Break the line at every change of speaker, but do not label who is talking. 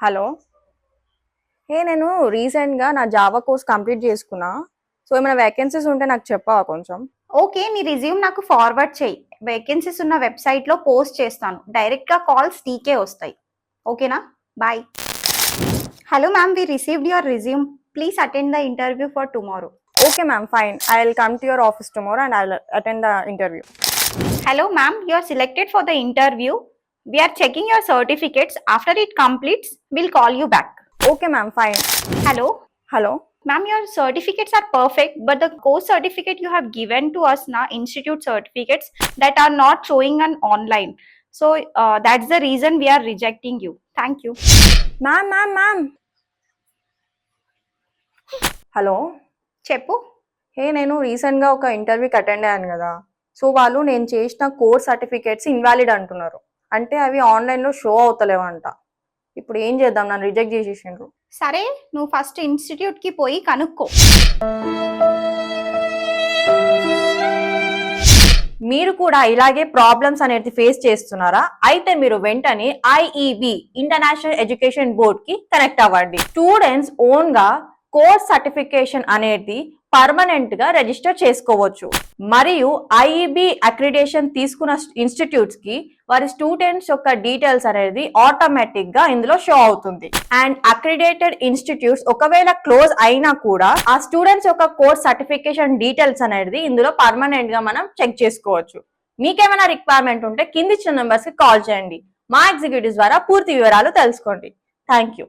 Hello. నేను రీసెంట్గా నా జావా కోర్స్ కంప్లీట్ చేసుకున్నా. సో ఏమైనా వేకెన్సీస్ ఉంటే నాకు చెప్పవా కొంచెం?
ఓకే, నీ రిజ్యూమ్ నాకు ఫార్వర్డ్ చేయి. వేకెన్సీస్ ఉన్న వెబ్సైట్లో పోస్ట్ చేస్తాను. డైరెక్ట్గా కాల్స్ నీకే వస్తాయి. ఓకేనా? Bye. Hello ma'am, we received your resume. Please attend the interview for tomorrow.
Okay ma'am, fine. I'll come to your office tomorrow and I'll attend the interview.
Hello ma'am, you are selected for the interview. We are checking your certificates. After it completes, we'll call you back.
Okay ma'am, fine.
Hello.
Hello.
Ma'am, your certificates are perfect, but the course certificate you have given to us now, institute certificates, that are not showing on online. So that's the reason we are rejecting you. Thank you.
Ma'am. Hello.
చెప్పు.
నేను రీసెంట్గా ఒక ఇంటర్వ్యూకి attend అయ్యాను కదా. So వాళ్ళు నేను చేసిన కోర్స్ సర్టిఫికేట్స్ ఇన్వాలిడ్ అంటున్నారు. అంటే అవి ఆన్లైన్లో షో అవుతలేవంట. ఇప్పుడు ఏం చేద్దాం? నన్ను రిజెక్ట్ చేసేసిండ్రు.
సరే, నువ్వు ఫస్ట్ ఇన్స్టిట్యూట్కి పోయి కనుక్కో.
మీరు కూడా ఇలాగే ప్రాబ్లమ్స్ అనేది ఫేస్ చేస్తున్నారా? అయితే మీరు వెంటనే ఐఈబి ఇంటర్నేషనల్ ఎడ్యుకేషన్ బోర్డ్ కి కనెక్ట్ అవ్వండి. స్టూడెంట్స్ ఓన్ గా కోర్స్ సర్టిఫికేషన్ అనేది పర్మనెంట్ గా రిజిస్టర్ చేసుకోవచ్చు. మరియు ఐఈబి అక్రిడేషన్ తీసుకున్న ఇన్స్టిట్యూట్స్ కి వారి స్టూడెంట్స్ యొక్క డీటెయిల్స్ అనేది ఆటోమేటిక్ గా ఇందులో షో అవుతుంది. అండ్ అక్రిడేటెడ్ ఇన్స్టిట్యూట్స్ ఒకవేళ క్లోజ్ అయినా కూడా ఆ స్టూడెంట్స్ యొక్క కోర్స్ సర్టిఫికేషన్ డీటెయిల్స్ అనేది ఇందులో పర్మనెంట్ గా మనం చెక్ చేసుకోవచ్చు. మీకేమైనా రిక్వైర్మెంట్ ఉంటే కింది ఇచ్చిన నెంబర్స్ కి కాల్ చేయండి. మా ఎగ్జిక్యూటివ్స్ ద్వారా పూర్తి వివరాలు తెలుసుకోండి. Thank you.